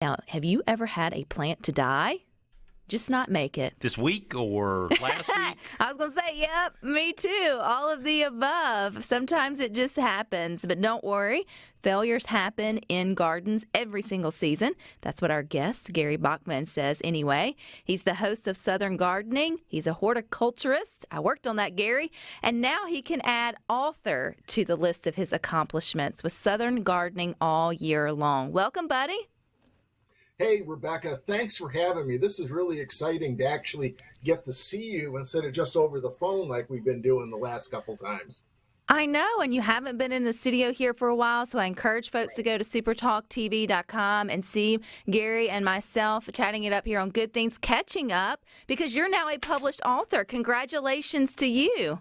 Now, have you ever had a plant to die? Just not make it. This week or last week? I was going to say, yep, me too. All of the above. Sometimes it just happens, but don't worry. Failures happen in gardens every single season. That's what our guest, Gary Bachman, says anyway. He's the host of Southern Gardening. He's a horticulturist. I worked on that, Gary. And now he can add author to the list of his accomplishments with Southern Gardening all year long. Welcome, buddy. Hey, Rebecca, thanks for having me. This is really exciting to actually get to see you instead of just over the phone like we've been doing the last couple times. I know, and you haven't been in the studio here for a while, so I encourage folks to go to supertalktv.com and see Gary and myself chatting it up here on Good Things, catching up, because you're now a published author. Congratulations to you.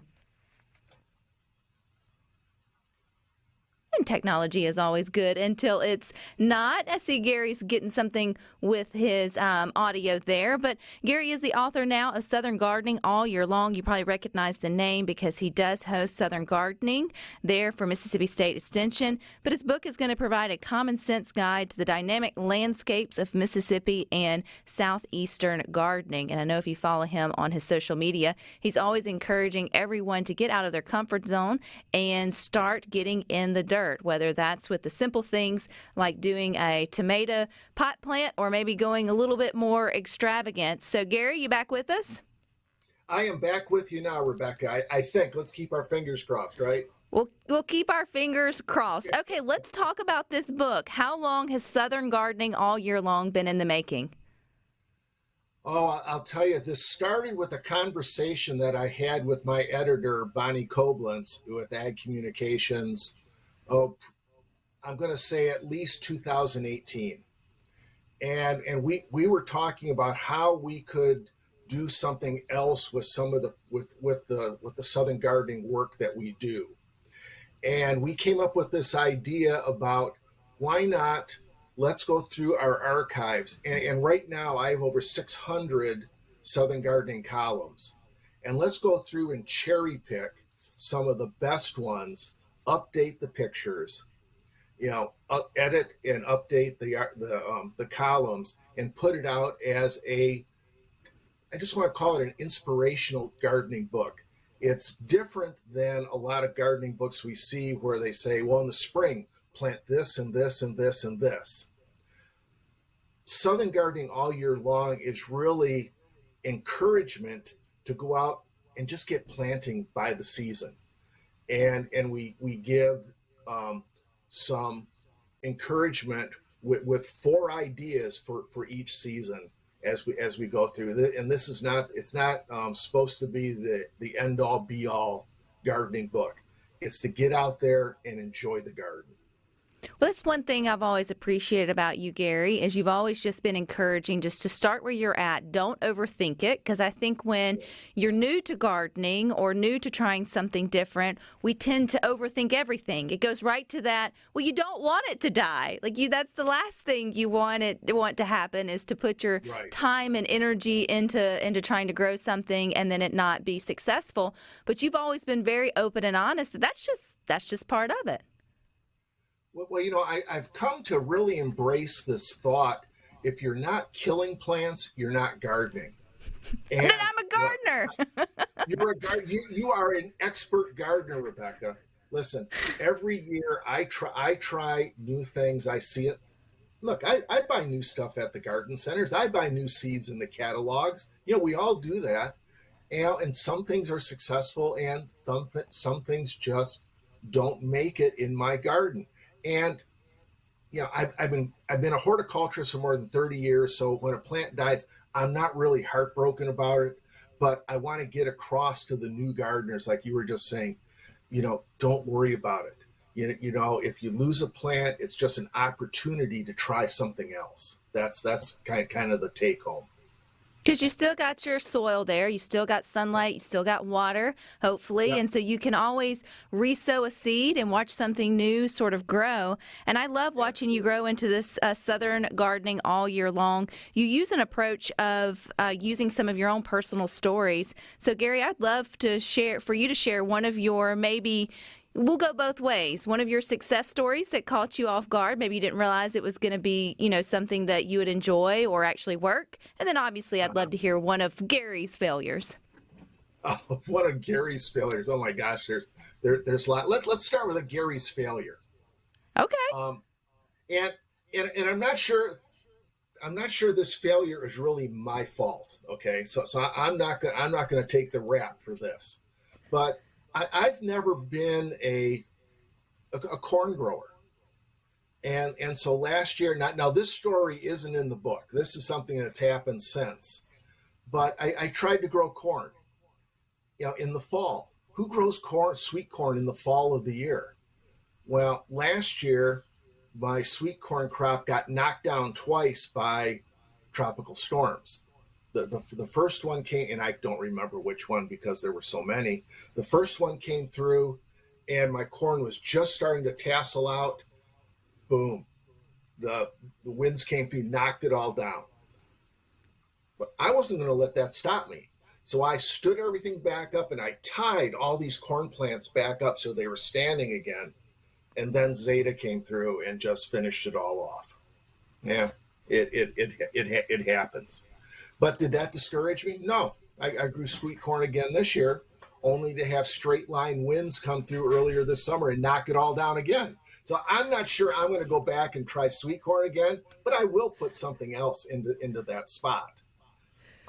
And technology is always good until it's not. I see Gary's getting something with his audio there. But Gary is the author now of Southern Gardening all year long. You probably recognize the name because he does host Southern Gardening there for Mississippi State Extension. But his book is going to provide a common sense guide to the dynamic landscapes of Mississippi and southeastern gardening. And I know if you follow him on his social media, he's always encouraging everyone to get out of their comfort zone and start getting in the dirt, whether that's with the simple things like doing a tomato pot plant or maybe going a little bit more extravagant. So, Gary, you back with us? I am back with you now, Rebecca. I think. Let's keep our fingers crossed, right? We'll keep our fingers crossed. Okay, let's talk about this book. How long has Southern Gardening all year long been in the making? Oh, I'll tell you, this started with a conversation that I had with my editor, Bonnie Koblenz, with Ag Communications. Oh, I'm going to say at least 2018. And we were talking about how we could do something else with some of the with the Southern gardening work that we do. And we came up with this idea about why not let's go through our archives. And right now I have over 600 Southern gardening columns. And let's go through and cherry pick some of the best ones, update the pictures, edit and update the columns, and put it out as I just want to call it an inspirational gardening book. It's different than a lot of gardening books we see where they say, well, in the spring, plant this and this and this and this. Southern gardening all year long is really encouragement to go out and just get planting by the season. And we give some encouragement with 4 ideas for each season as we go through. And this is not supposed to be the end all be all gardening book. It's to get out there and enjoy the garden. Well, that's one thing I've always appreciated about you, Gary, is you've always just been encouraging just to start where you're at. Don't overthink it, because I think when you're new to gardening or new to trying something different, we tend to overthink everything. It goes right to that, well, you don't want it to die. That's the last thing you want to happen, is to put your time and energy into trying to grow something and then it not be successful. But you've always been very open and honest that that's just part of it. Well, I've come to really embrace this thought. If you're not killing plants, you're not gardening. And then I'm a gardener. You are an expert gardener, Rebecca. Listen, every year I try new things. I see it. Look, I buy new stuff at the garden centers. I buy new seeds in the catalogs. We all do that. And some things are successful and some things just don't make it in my garden. And I've been a horticulturist for more than 30 years. So when a plant dies, I'm not really heartbroken about it, but I want to get across to the new gardeners, like you were just saying, don't worry about it. If you lose a plant, it's just an opportunity to try something else. That's kind of the take home. Because you still got your soil there, you still got sunlight, you still got water, hopefully, Yep. And so you can always re-sow a seed and watch something new sort of grow. And I love watching you grow into this Southern gardening all year long. You use an approach of using some of your own personal stories. So, Gary, I'd love to share one of your maybe we'll go both ways. One of your success stories that caught you off guard, maybe you didn't realize it was going to be, something that you would enjoy or actually work. And then obviously I'd love to hear one of Gary's failures. Oh, one of Gary's failures. Oh my gosh, there's a lot. Let's start with a Gary's failure. Okay. And I'm not sure this failure is really my fault. Okay, so I'm not going to take the rap for this, but I've never been a corn grower, and so last year. Now this story isn't in the book. This is something that's happened since, but I tried to grow corn. In the fall. Who grows corn, sweet corn, in the fall of the year? Well, last year, my sweet corn crop got knocked down twice by tropical storms. The first one came, and I don't remember which one because there were so many. The first one came through, and my corn was just starting to tassel out. Boom. The winds came through, knocked it all down. But I wasn't going to let that stop me. So I stood everything back up and I tied all these corn plants back up so they were standing again. And then Zeta came through and just finished it all off. Yeah, it happens. But did that discourage me? No. I grew sweet corn again this year, only to have straight line winds come through earlier this summer and knock it all down again. So I'm not sure I'm going to go back and try sweet corn again, but I will put something else into that spot.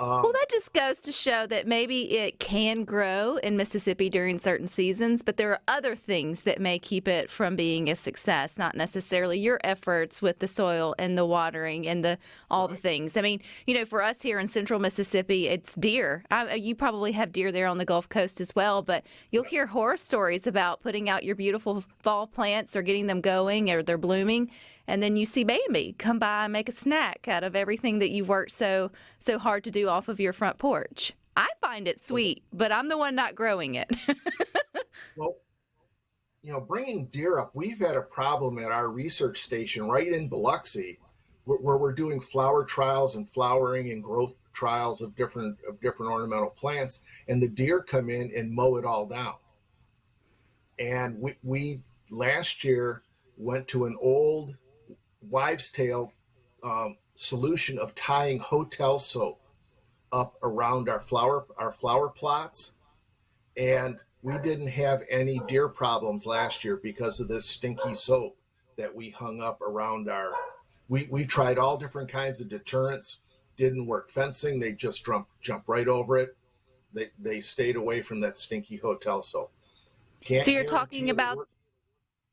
Well, that just goes to show that maybe it can grow in Mississippi during certain seasons, but there are other things that may keep it from being a success, not necessarily your efforts with the soil and the watering and all the things. I mean, for us here in central Mississippi, it's deer. You probably have deer there on the Gulf Coast as well, but you'll hear horror stories about putting out your beautiful fall plants or getting them going or they're blooming. And then you see Bambi come by and make a snack out of everything that you've worked so hard to do off of your front porch. I find it sweet, but I'm the one not growing it. Well, bringing deer up, we've had a problem at our research station right in Biloxi where we're doing flower trials and flowering and growth trials of different ornamental plants. And the deer come in and mow it all down. And we last year went to an old wives' tale solution of tying hotel soap up around our flower plots, and we didn't have any deer problems last year because of this stinky soap that we hung up around our. We tried all different kinds of deterrents, didn't work. Fencing, they just jump right over it. They stayed away from that stinky hotel soap. So you're talking about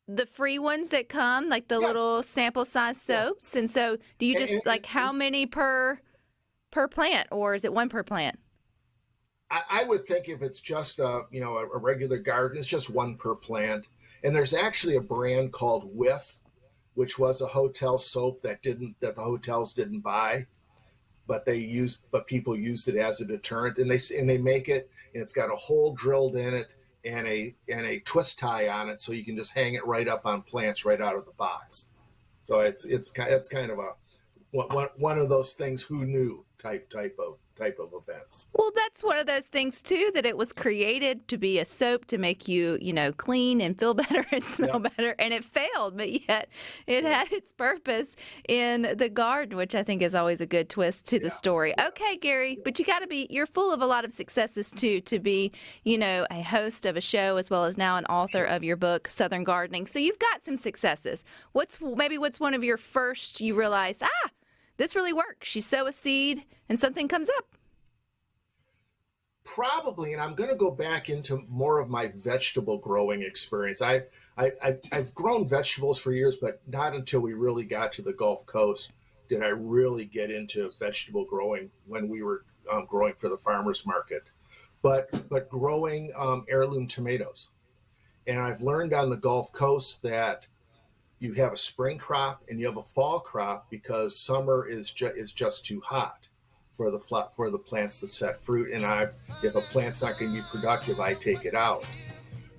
the free ones that come, like the little sample size soaps. And so do you just how many per plant, or is it one per plant? I would think if it's just a regular garden, it's just one per plant. And there's actually a brand called Whiff, which was a hotel soap that the hotels didn't buy, but people used it as a deterrent, and they make it, and it's got a hole drilled in it and a twist tie on it, so you can just hang it right up on plants right out of the box. So it's kind of a one of those things, who knew type of events. Well, that's one of those things too, that it was created to be a soap to make you clean and feel better and smell better, and it failed, but yet it had its purpose in the garden, which I think is always a good twist to the story. Okay, Gary, but you're full of a lot of successes too, to be a host of a show as well as now an author of your book Southern Gardening. So you've got some successes. What's one of your first you realize, this really works? You sow a seed and something comes up. Probably, and I'm going to go back into more of my vegetable growing experience. I've grown vegetables for years, but not until we really got to the Gulf Coast did I really get into vegetable growing when we were growing for the farmers market. But growing heirloom tomatoes, and I've learned on the Gulf Coast that you have a spring crop and you have a fall crop because summer is just too hot for the plants to set fruit. And if a plant's not going to be productive, I take it out.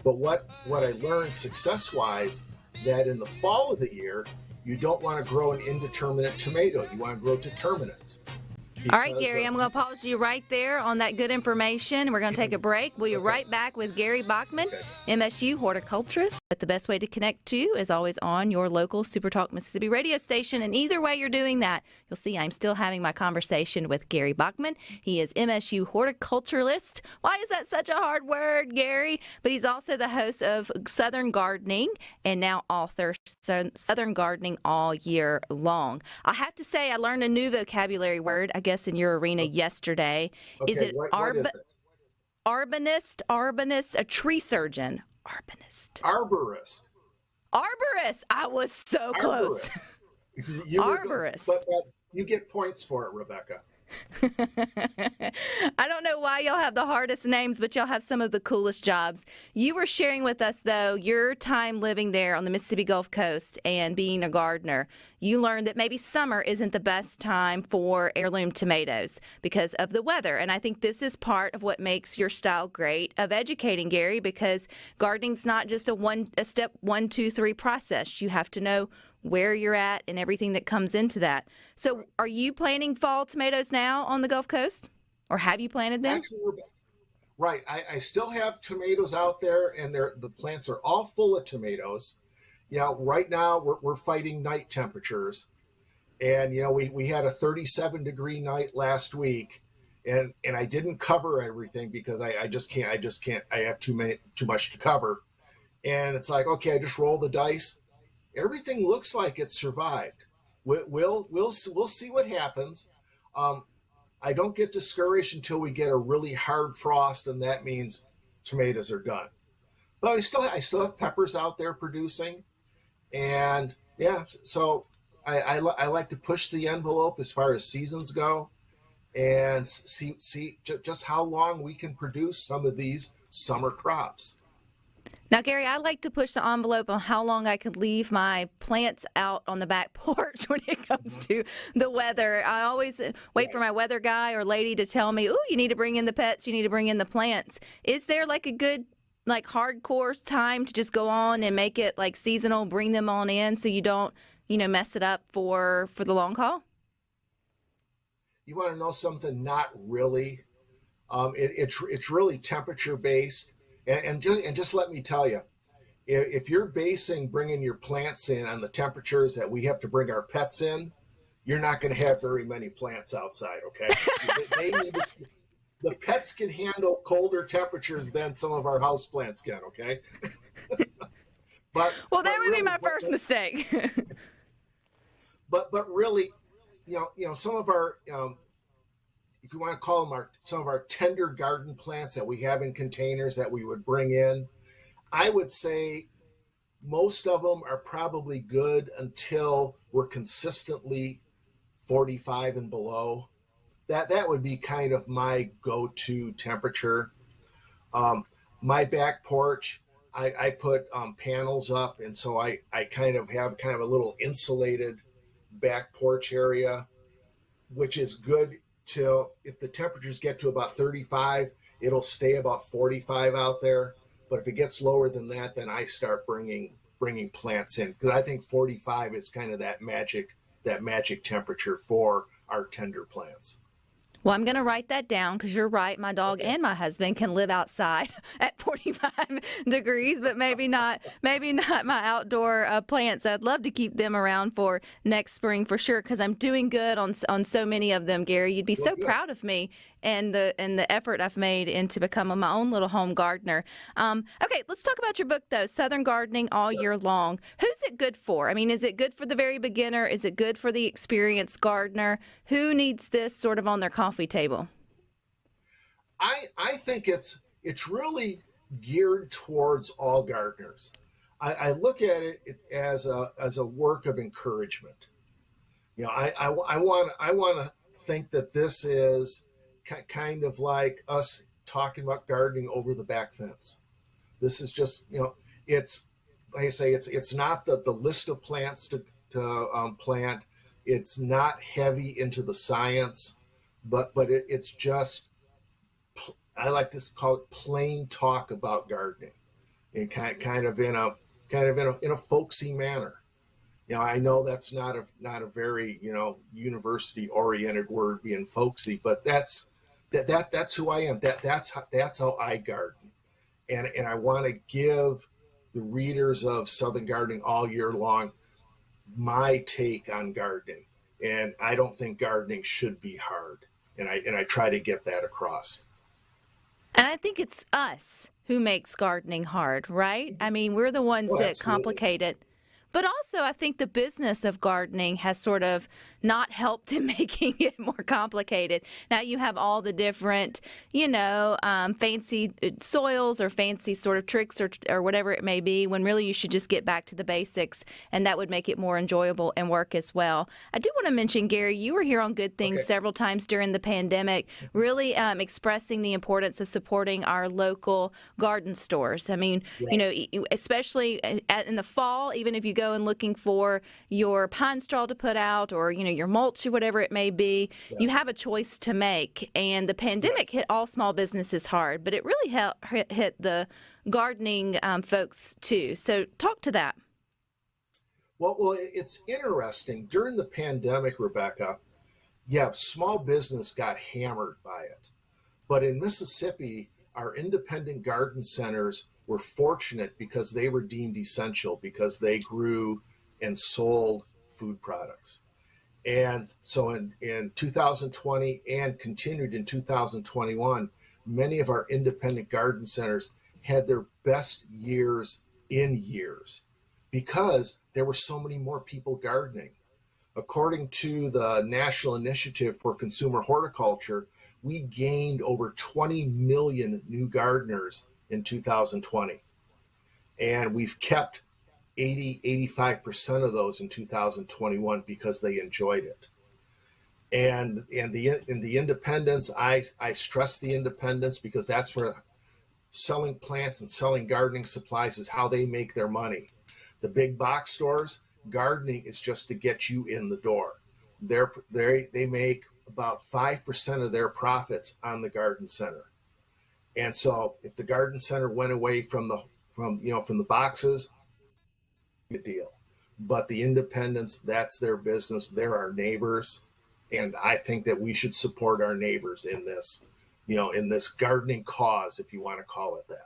But what I learned success-wise, that in the fall of the year, you don't want to grow an indeterminate tomato. You want to grow determinates. All right, because Gary, I'm going to pause you right there on that good information. We're going to take a break. We'll be right back with Gary Bachman, MSU Horticulturist. But the best way to connect to is always on your local SuperTalk Mississippi radio station. And either way you're doing that, you'll see I'm still having my conversation with Gary Bachman. He is MSU Horticulturist. Why is that such a hard word, Gary? But he's also the host of Southern Gardening and now author Southern Gardening All Year Long. I have to say I learned a new vocabulary word, I guess, in your arena yesterday. Okay, Is it what is it? Arborist, a tree surgeon. Arborist. Arborist. I was so close. Arborist. Arborist. But you get points for it, Rebecca. I don't know why y'all have the hardest names, but y'all have some of the coolest jobs. You were sharing with us, though, your time living there on the Mississippi Gulf Coast and being a gardener. You learned that maybe summer isn't the best time for heirloom tomatoes because of the weather. And I think this is part of what makes your style great of educating, Gary, because gardening's not just a step 1, 2, 3 process. You have to know where you're at and everything that comes into that. So are you planting fall tomatoes now on the Gulf Coast, or have you planted them? Actually, right. I still have tomatoes out there, and the plants are all full of tomatoes. Right now we're fighting night temperatures, and we had a 37-degree night last week, and I didn't cover everything because I just can't. I have too much to cover, and it's like, okay, I just roll the dice. Everything looks like it survived. We'll see what happens. I don't get discouraged until we get a really hard frost, and that means tomatoes are done. But I still have peppers out there producing, and yeah. So I like to push the envelope as far as seasons go, and see just how long we can produce some of these summer crops. Now, Gary, I like to push the envelope on how long I could leave my plants out on the back porch when it comes to the weather. I always wait for my weather guy or lady to tell me, "Oh, you need to bring in the pets, you need to bring in the plants." Is there like a good, like hardcore time to just go on and make it like seasonal, bring them on in so you don't, mess it up for the long haul? You want to know something? Not really. It's really temperature based. And just let me tell you, if you're basing bringing your plants in on the temperatures that we have to bring our pets in, you're not going to have very many plants outside, okay? The pets can handle colder temperatures than some of our house plants can, okay? That would be my first mistake. but really, some of our if you want to call them some of our tender garden plants that we have in containers that we would bring in, I would say most of them are probably good until we're consistently 45 and below. That would be kind of my go-to temperature. My back porch, I put panels up, and so I kind of have a little insulated back porch area, which is good till if the temperatures get to about 35, it'll stay about 45 out there. But if it gets lower than that, then I start bringing plants in, because I think 45 is kind of that magic temperature for our tender plants. Well, I'm going to write that down because you're right. My dog and my husband can live outside at 45 degrees, but maybe not my outdoor plants. I'd love to keep them around for next spring for sure, because I'm doing good on so many of them, Gary. You'd be so proud of me and the effort I've made into becoming my own little home gardener. Okay, let's talk about your book, though, Southern Gardening All Year Long. Who's it good for? I mean, is it good for the very beginner? Is it good for the experienced gardener? Who needs this sort of on their coffee table? I think it's really geared towards all gardeners. I look at it as a work of encouragement. I want to think that this is kind of like us talking about gardening over the back fence. This is just, it's like I say, it's not the list of plants to plant. It's not heavy into the science, but it's just, I like to call it plain talk about gardening, and kind of in a folksy manner. I know that's not a very, university oriented word, being folksy, but that's who I am. That's how I garden. And I want to give the readers of Southern Gardening all year long my take on gardening. And I don't think gardening should be hard. And I try to get that across. And I think it's us who makes gardening hard, right? I mean, we're the ones Oh, that absolutely. complicate it. But also, I think the business of gardening has sort of not helped in making it more complicated. Now you have all the different, fancy soils or fancy sort of tricks or whatever it may be, when really you should just get back to the basics, and that would make it more enjoyable and work as well. I do want to mention, Gary, you were here on Good Things Okay. several times during the pandemic, really expressing the importance of supporting our local garden stores. I mean, Yeah. especially in the fall, even if you go and looking for your pine straw to put out, or your mulch or whatever it may be, Yeah. you have a choice to make. And the pandemic Yes. hit all small businesses hard, but it really hit the gardening folks too. So talk to that. Well, it's interesting. During the pandemic, Rebecca, yeah, small business got hammered by it. But in Mississippi, our independent garden centers were fortunate because they were deemed essential because they grew and sold food products. And so in 2020 and continued in 2021, many of our independent garden centers had their best years in years because there were so many more people gardening. According to the National Initiative for Consumer Horticulture, we gained over 20 million new gardeners in 2020. And we've kept 85% of those in 2021 because they enjoyed it. And the independents, I stress the independents because that's where selling plants and selling gardening supplies is how they make their money. The big box stores, gardening is just to get you in the door. They make about 5% of their profits on the garden center. And so if the garden center went away from the boxes, good deal. But the independents, that's their business. They're our neighbors. And I think that we should support our neighbors in this gardening cause, if you want to call it that.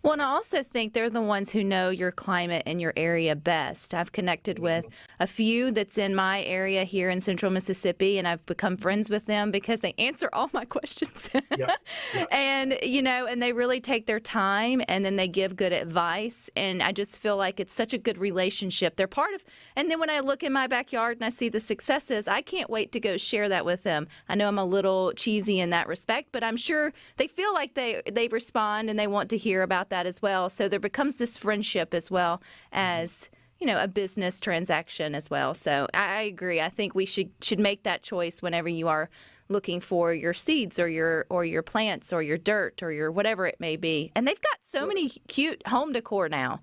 Well, and I also think they're the ones who know your climate and your area best. I've connected with a few that's in my area here in central Mississippi, and I've become friends with them because they answer all my questions. Yeah, yeah. And, and they really take their time, and then they give good advice. And I just feel like it's such a good relationship. They're part of, and then when I look in my backyard and I see the successes, I can't wait to go share that with them. I know I'm a little cheesy in that respect, but I'm sure they feel like they respond and they want to hear about that as well. So there becomes this friendship as well as, a business transaction as well. So I agree. I think we should make that choice whenever you are looking for your seeds or your plants or your dirt or your whatever it may be. And they've got so many cute home decor now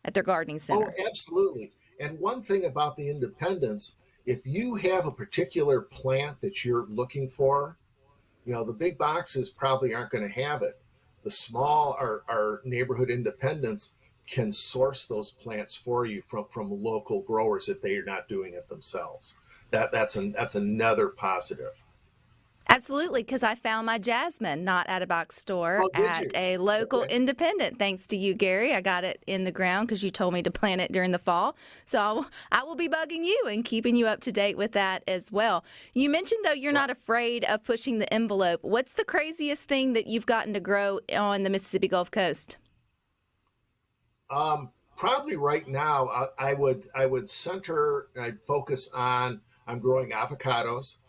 at their gardening center. Oh, absolutely. And one thing about the independents, if you have a particular plant that you're looking for, the big boxes probably aren't going to have it. The small, our neighborhood independents can source those plants for you from local growers if they are not doing it themselves. That's another positive. Absolutely, because I found my jasmine not at a box store, Oh, did at you? a local Okay. independent. Thanks to you, Gary. I got it in the ground because you told me to plant it during the fall. So I will be bugging you and keeping you up to date with that as well. You mentioned, though, you're not afraid of pushing the envelope. What's the craziest thing that you've gotten to grow on the Mississippi Gulf Coast? Probably right now, I would I'd focus on I'm growing avocados.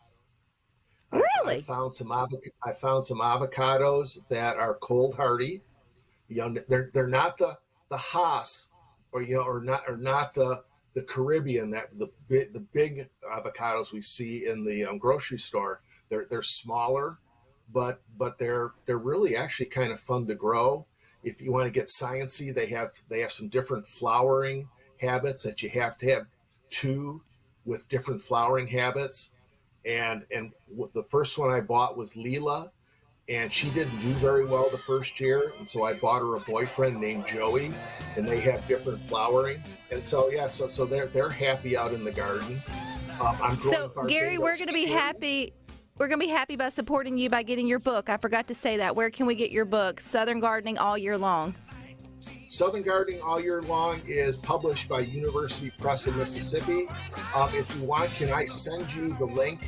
I Really? found some avocados that are cold hardy. They're not the Haas or not the Caribbean, that the big avocados we see in the grocery store. They're smaller, but they're really actually kind of fun to grow. If you want to get sciencey, they have some different flowering habits that you have to have two with different flowering habits. And the first one I bought was Leela, and she didn't do very well the first year. And so I bought her a boyfriend named Joey, and they have different flowering. And so, yeah, so they're happy out in the garden. I'm So, growing Gary, we're going to be Barbados happy. We're going to be happy by supporting you by getting your book. I forgot to say that. Where can we get your book, Southern Gardening All Year Long? Southern Gardening All Year Long is published by University Press in Mississippi. If you want, can I send you the link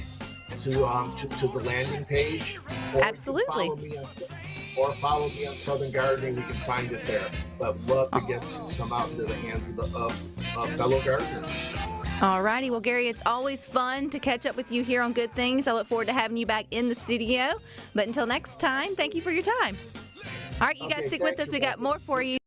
to the landing page? Absolutely. Follow me on Southern Gardening. We can find it there. But love to get some out into the hands of fellow gardeners. All righty. Well, Gary, it's always fun to catch up with you here on Good Things. I look forward to having you back in the studio. But until next time, thank you for your time. All right, you guys stick with us. We got more for you.